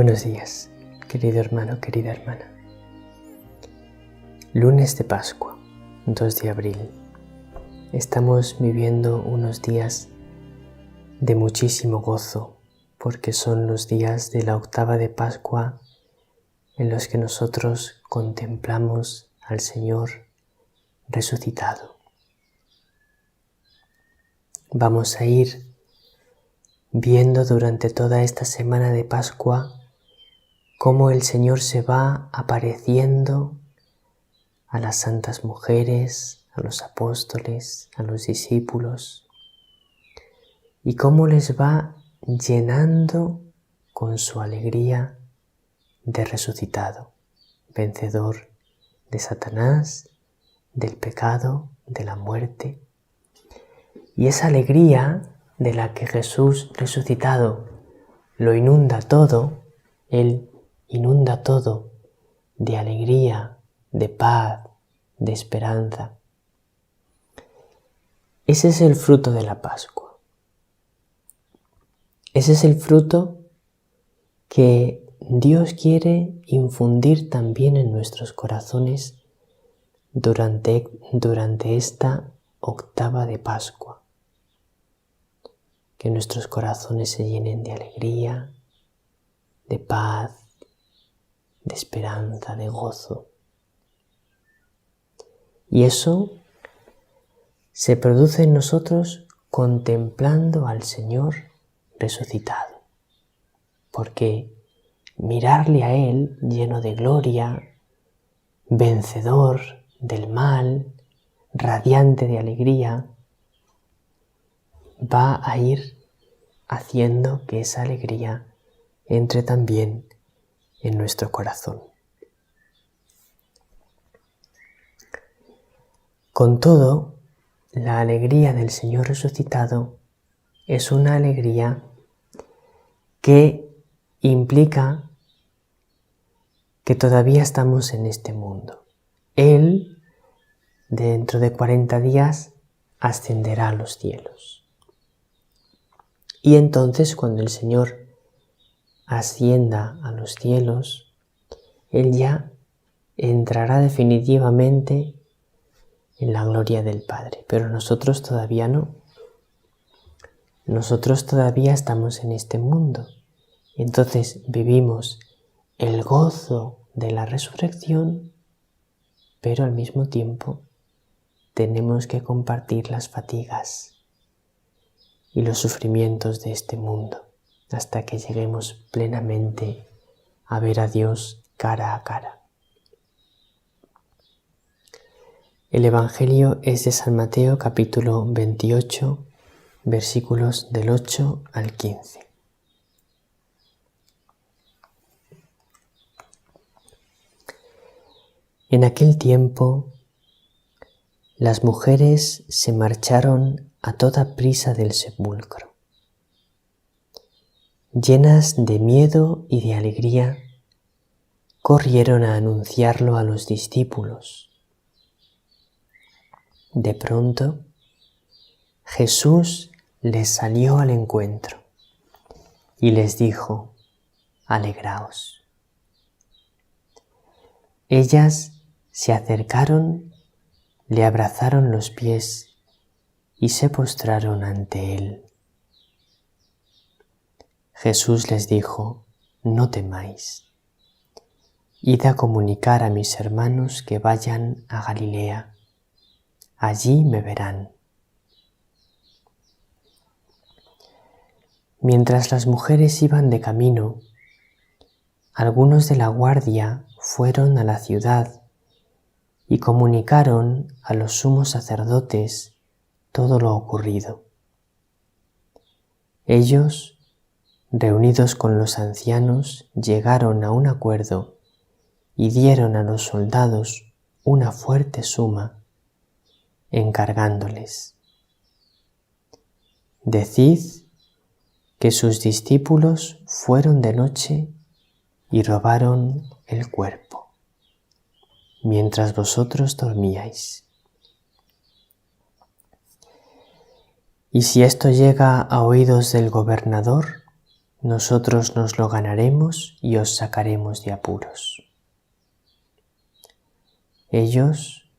Buenos días, querido hermano, querida hermana. Lunes de Pascua, 2 de abril. Estamos viviendo unos días de muchísimo gozo, porque son los días de la octava de Pascua en los que nosotros contemplamos al Señor resucitado. Vamos a ir viendo durante toda esta semana de Pascua cómo el Señor se va apareciendo a las santas mujeres, a los apóstoles, a los discípulos, y cómo les va llenando con su alegría de resucitado, vencedor de Satanás, del pecado, de la muerte. Y esa alegría de la que Jesús resucitado lo inunda todo, Él inunda todo de alegría, de paz, de esperanza. Ese es el fruto de la Pascua. Ese es el fruto que Dios quiere infundir también en nuestros corazones durante esta octava de Pascua. Que nuestros corazones se llenen de alegría, de paz, de esperanza, de gozo. Y eso se produce en nosotros contemplando al Señor resucitado. Porque mirarle a Él lleno de gloria, vencedor del mal, radiante de alegría, va a ir haciendo que esa alegría entre también en nuestro corazón. Con todo, la alegría del Señor resucitado es una alegría que implica que todavía estamos en este mundo. Él, dentro de 40 días, ascenderá a los cielos. Y entonces, cuando el Señor ascienda a los cielos, Él ya entrará definitivamente en la gloria del Padre. Pero nosotros todavía no. Nosotros todavía estamos en este mundo. Y entonces vivimos el gozo de la resurrección, pero al mismo tiempo tenemos que compartir las fatigas y los sufrimientos de este mundo hasta que lleguemos plenamente a ver a Dios cara a cara. El Evangelio es de San Mateo, capítulo 28, versículos del 8 al 15. En aquel tiempo, las mujeres se marcharon a toda prisa del sepulcro. Llenas de miedo y de alegría, corrieron a anunciarlo a los discípulos. De pronto, Jesús les salió al encuentro y les dijo: «Alegraos». Ellas se acercaron, le abrazaron los pies y se postraron ante él. Jesús les dijo: «No temáis. Id a comunicar a mis hermanos que vayan a Galilea. Allí me verán». Mientras las mujeres iban de camino, algunos de la guardia fueron a la ciudad y comunicaron a los sumos sacerdotes todo lo ocurrido. Ellos, reunidos con los ancianos, llegaron a un acuerdo y dieron a los soldados una fuerte suma, encargándoles: «Decid que sus discípulos fueron de noche y robaron el cuerpo, mientras vosotros dormíais. Y si esto llega a oídos del gobernador, nosotros nos lo ganaremos y os sacaremos de apuros. Ellos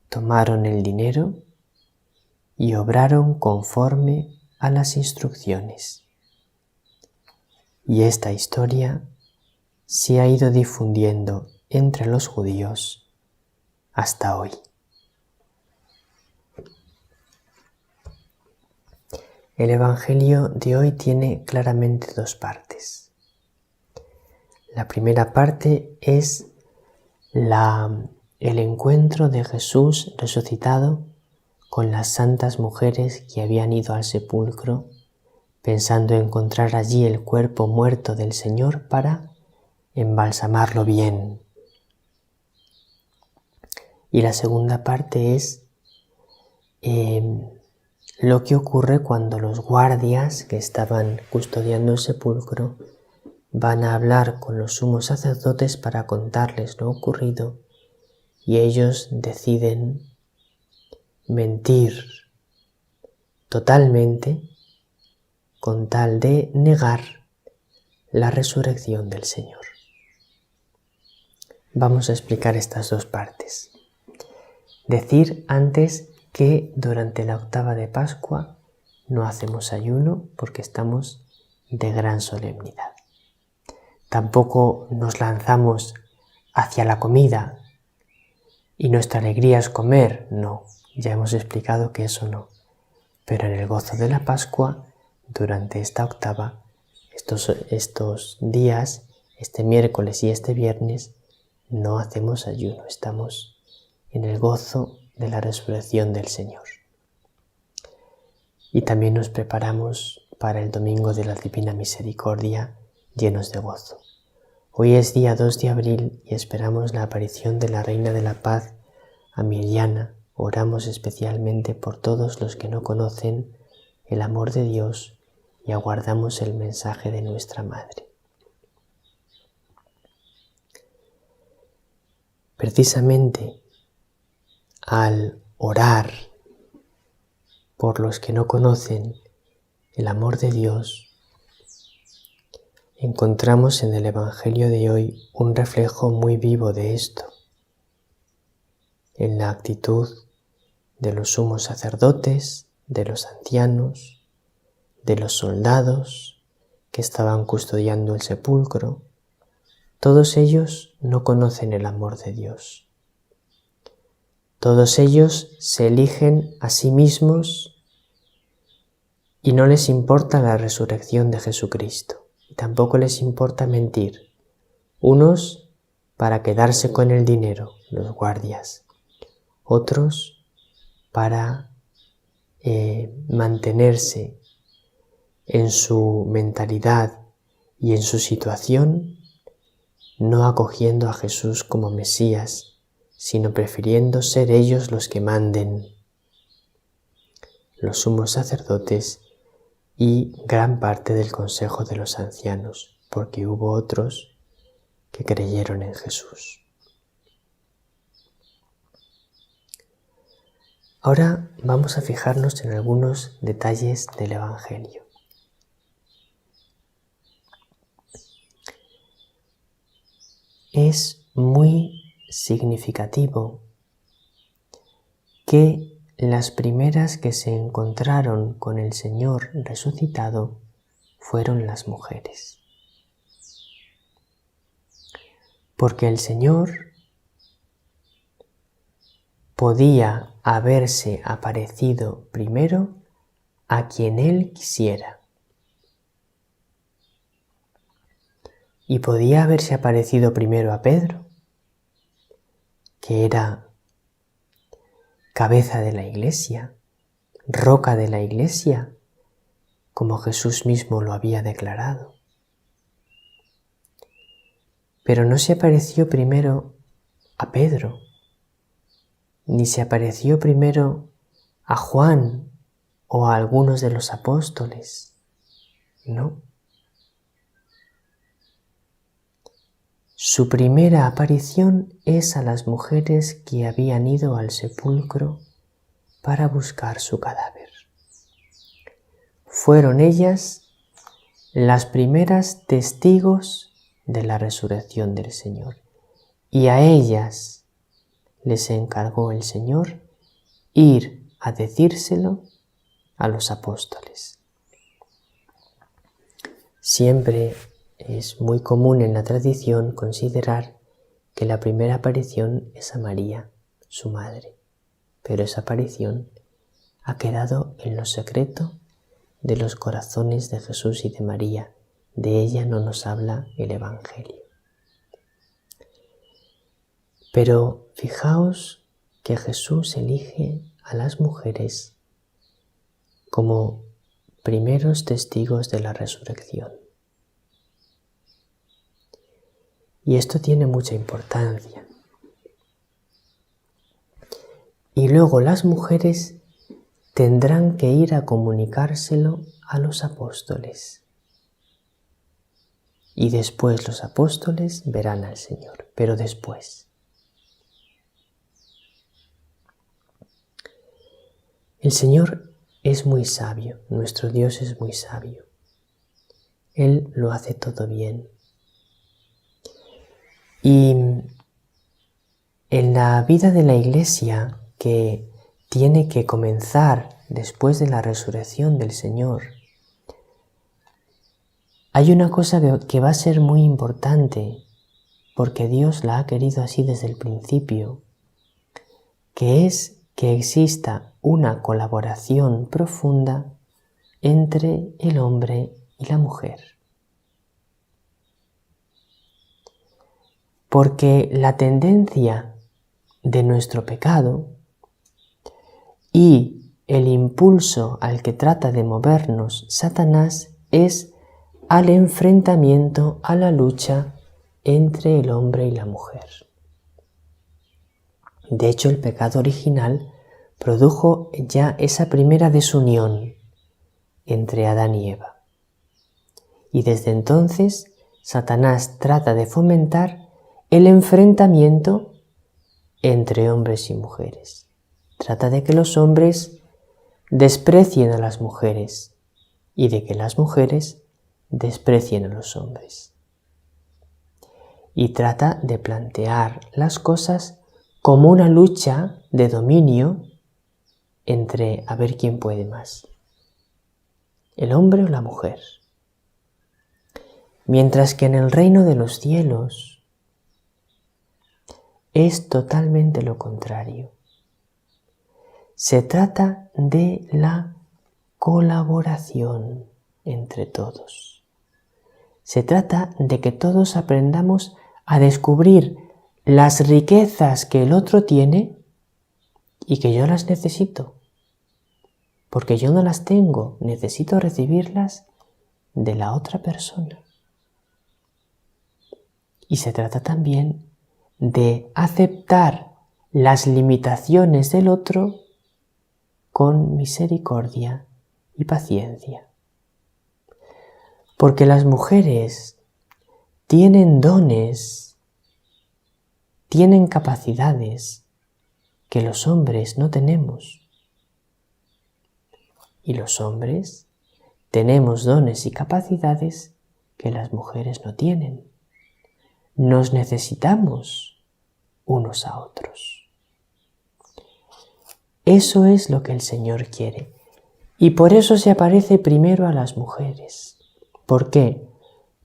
tomaron el dinero y obraron conforme a las instrucciones. Y esta historia se ha ido difundiendo entre los judíos hasta hoy. El Evangelio de hoy tiene claramente dos partes. La primera parte es el encuentro de Jesús resucitado con las santas mujeres que habían ido al sepulcro pensando encontrar allí el cuerpo muerto del Señor para embalsamarlo bien. Y la segunda parte es lo que ocurre cuando los guardias que estaban custodiando el sepulcro van a hablar con los sumos sacerdotes para contarles lo ocurrido y ellos deciden mentir totalmente con tal de negar la resurrección del Señor. Vamos a explicar estas dos partes. Decir antes que durante la octava de Pascua no hacemos ayuno porque estamos de gran solemnidad. Tampoco nos lanzamos hacia la comida y nuestra alegría es comer, no, ya hemos explicado que eso no. Pero en el gozo de la Pascua, durante esta octava, estos días, este miércoles y este viernes, no hacemos ayuno, estamos en el gozo de la resurrección del Señor. Y también nos preparamos para el domingo de la Divina Misericordia, llenos de gozo. Hoy es día 2 de abril y esperamos la aparición de la Reina de la Paz a Mirjana. Oramos especialmente por todos los que no conocen el amor de Dios y aguardamos el mensaje de nuestra Madre. Precisamente al orar por los que no conocen el amor de Dios, encontramos en el Evangelio de hoy un reflejo muy vivo de esto, en la actitud de los sumos sacerdotes, de los ancianos, de los soldados que estaban custodiando el sepulcro. Todos ellos no conocen el amor de Dios. Todos ellos se eligen a sí mismos y no les importa la resurrección de Jesucristo. Y tampoco les importa mentir. Unos para quedarse con el dinero, los guardias. Otros para mantenerse en su mentalidad y en su situación, no acogiendo a Jesús como Mesías, sino prefiriendo ser ellos los que manden, los sumos sacerdotes y gran parte del consejo de los ancianos, porque hubo otros que creyeron en Jesús. Ahora vamos a fijarnos en algunos detalles del Evangelio. Es muy significativo que las primeras que se encontraron con el Señor resucitado fueron las mujeres. Porque el Señor podía haberse aparecido primero a quien Él quisiera. Y podía haberse aparecido primero a Pedro, que era cabeza de la Iglesia, roca de la Iglesia, como Jesús mismo lo había declarado. Pero no se apareció primero a Pedro, ni se apareció primero a Juan o a algunos de los apóstoles, no. Su primera aparición es a las mujeres que habían ido al sepulcro para buscar su cadáver. Fueron ellas las primeras testigos de la resurrección del Señor, y a ellas les encargó el Señor ir a decírselo a los apóstoles. Siempre es muy común en la tradición considerar que la primera aparición es a María, su madre, pero esa aparición ha quedado en lo secreto de los corazones de Jesús y de María. De ella no nos habla el Evangelio. Pero fijaos que Jesús elige a las mujeres como primeros testigos de la resurrección. Y esto tiene mucha importancia. Y luego las mujeres tendrán que ir a comunicárselo a los apóstoles. Y después los apóstoles verán al Señor, pero después. El Señor es muy sabio, nuestro Dios es muy sabio. Él lo hace todo bien. Y en la vida de la Iglesia, que tiene que comenzar después de la resurrección del Señor, hay una cosa que va a ser muy importante, porque Dios la ha querido así desde el principio, que es que exista una colaboración profunda entre el hombre y la mujer. Porque la tendencia de nuestro pecado y el impulso al que trata de movernos Satanás es al enfrentamiento, a la lucha entre el hombre y la mujer. De hecho, el pecado original produjo ya esa primera desunión entre Adán y Eva. Y desde entonces Satanás trata de fomentar el enfrentamiento entre hombres y mujeres. Trata de que los hombres desprecien a las mujeres y de que las mujeres desprecien a los hombres. Y trata de plantear las cosas como una lucha de dominio entre a ver quién puede más, el hombre o la mujer. Mientras que en el reino de los cielos es totalmente lo contrario. Se trata de la colaboración entre todos. Se trata de que todos aprendamos a descubrir las riquezas que el otro tiene y que yo las necesito. Porque yo no las tengo, necesito recibirlas de la otra persona. Y se trata también de aceptar las limitaciones del otro con misericordia y paciencia. Porque las mujeres tienen dones, tienen capacidades que los hombres no tenemos. Y los hombres tenemos dones y capacidades que las mujeres no tienen. Nos necesitamos unos a otros. Eso es lo que el Señor quiere. Y por eso se aparece primero a las mujeres. ¿Por qué?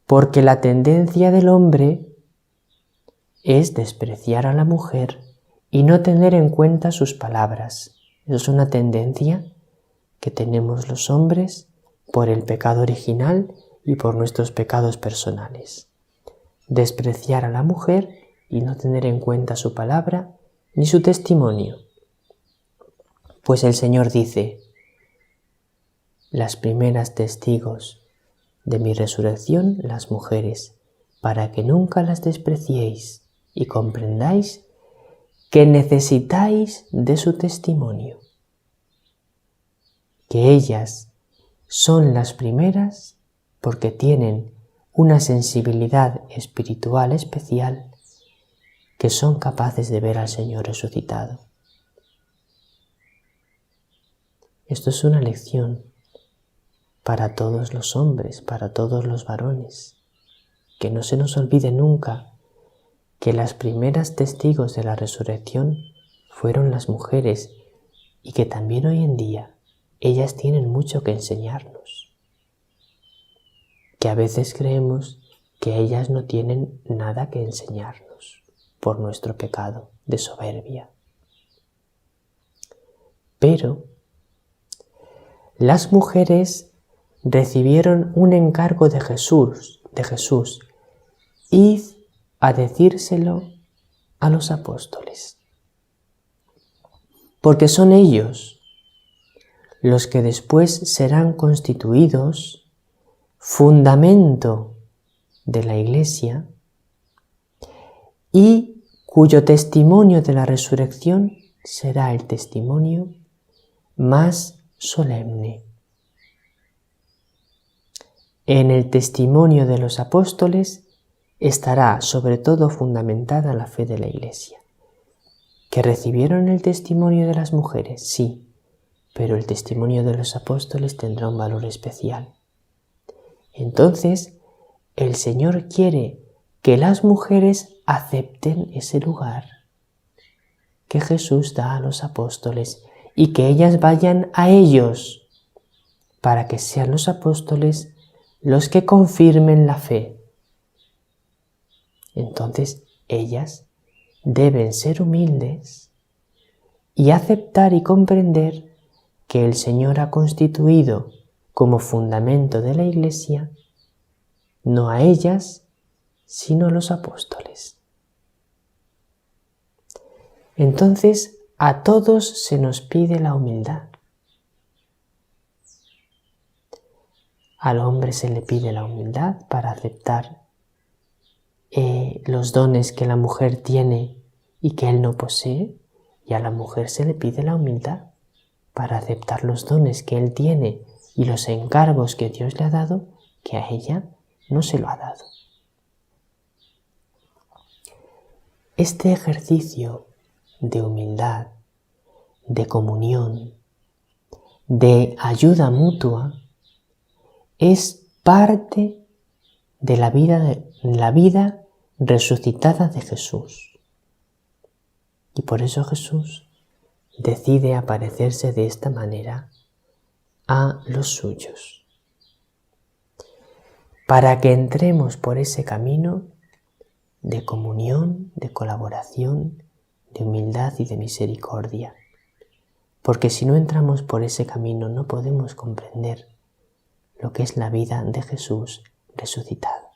Porque la tendencia del hombre es despreciar a la mujer y no tener en cuenta sus palabras. Eso es una tendencia que tenemos los hombres por el pecado original y por nuestros pecados personales. Despreciar a la mujer y no tener en cuenta su palabra ni su testimonio. Pues el Señor dice: las primeras testigos de mi resurrección, las mujeres, para que nunca las despreciéis y comprendáis que necesitáis de su testimonio. Que ellas son las primeras porque tienen una sensibilidad espiritual especial, que son capaces de ver al Señor resucitado. Esto es una lección para todos los hombres, para todos los varones. Que no se nos olvide nunca que las primeras testigos de la resurrección fueron las mujeres y que también hoy en día ellas tienen mucho que enseñarnos. Que a veces creemos que ellas no tienen nada que enseñarnos por nuestro pecado de soberbia. Pero las mujeres recibieron un encargo de Jesús, id a decírselo a los apóstoles, porque son ellos los que después serán constituidos fundamento de la Iglesia y cuyo testimonio de la resurrección será el testimonio más solemne. En el testimonio de los apóstoles estará sobre todo fundamentada la fe de la Iglesia. ¿Que recibieron el testimonio de las mujeres? Sí, pero el testimonio de los apóstoles tendrá un valor especial. Entonces, el Señor quiere que las mujeres acepten ese lugar que Jesús da a los apóstoles y que ellas vayan a ellos para que sean los apóstoles los que confirmen la fe. Entonces, ellas deben ser humildes y aceptar y comprender que el Señor ha constituido como fundamento de la Iglesia no a ellas, sino a los apóstoles. Entonces, a todos se nos pide la humildad. Al hombre se le pide la humildad para aceptar los dones que la mujer tiene y que él no posee, y a la mujer se le pide la humildad para aceptar los dones que él tiene y los encargos que Dios le ha dado, que a ella no se lo ha dado. Este ejercicio de humildad, de comunión, de ayuda mutua, es parte de la vida resucitada de Jesús. Y por eso Jesús decide aparecerse de esta manera a los suyos, para que entremos por ese camino de comunión, de colaboración, de humildad y de misericordia. Porque si no entramos por ese camino no podemos comprender lo que es la vida de Jesús resucitado.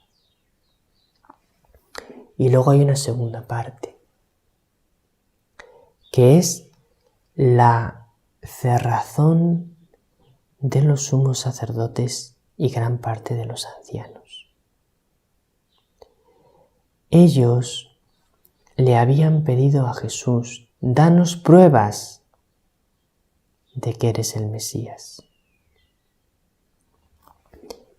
Y luego hay una segunda parte, que es la cerrazón de los sumos sacerdotes y gran parte de los ancianos. Ellos le habían pedido a Jesús: danos pruebas de que eres el Mesías.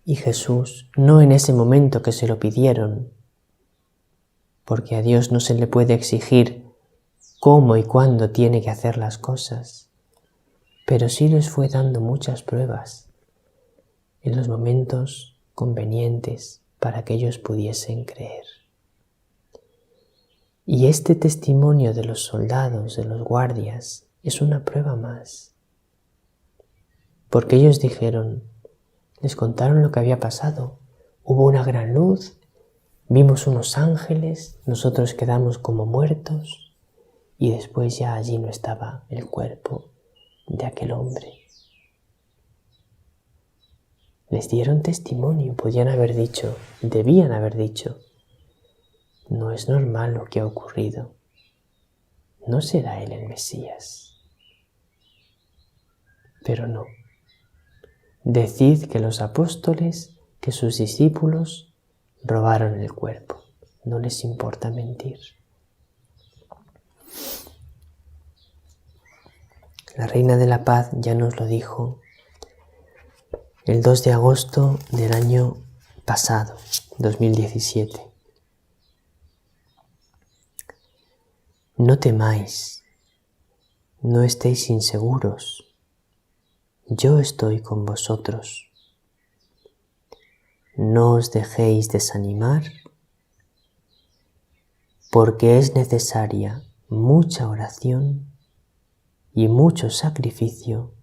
Y Jesús, no en ese momento que se lo pidieron, porque a Dios no se le puede exigir cómo y cuándo tiene que hacer las cosas, pero sí les fue dando muchas pruebas en los momentos convenientes para que ellos pudiesen creer. Y este testimonio de los soldados, de los guardias, es una prueba más. Porque ellos dijeron, les contaron lo que había pasado. Hubo una gran luz, vimos unos ángeles, nosotros quedamos como muertos y después ya allí no estaba el cuerpo de aquel hombre. Les dieron testimonio, podían haber dicho, debían haber dicho, no es normal lo que ha ocurrido, no será él el Mesías. Pero no. Decid que los apóstoles, que sus discípulos robaron el cuerpo. No les importa mentir. La Reina de la Paz ya nos lo dijo el 2 de agosto del año pasado, 2017. No temáis, no estéis inseguros. Yo estoy con vosotros. no os dejéis desanimar, porque es necesaria mucha oración y mucho sacrificio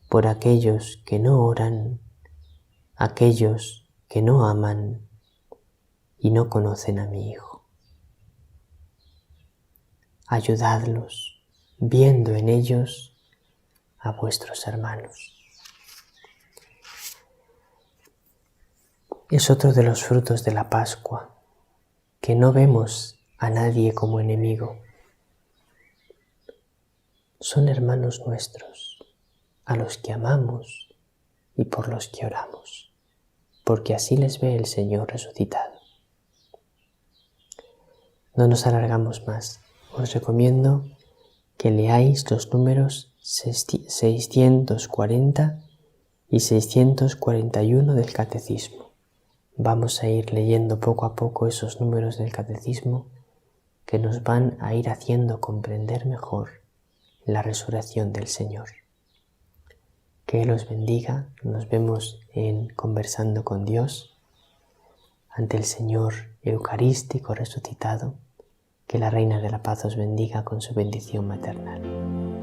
por aquellos que no oran, aquellos que no aman y no conocen a mi Hijo. Ayudadlos, viendo en ellos a vuestros hermanos. Es otro de los frutos de la Pascua, que no vemos a nadie como enemigo. Son hermanos nuestros, a los que amamos y por los que oramos, porque así les ve el Señor resucitado. No nos alargamos más. Os recomiendo que leáis los números 640 y 641 del Catecismo. Vamos a ir leyendo poco a poco esos números del Catecismo que nos van a ir haciendo comprender mejor la resurrección del Señor. Que Él os bendiga. Nos vemos en Conversando con Dios, ante el Señor Eucarístico resucitado. Que la Reina de la Paz os bendiga con su bendición maternal.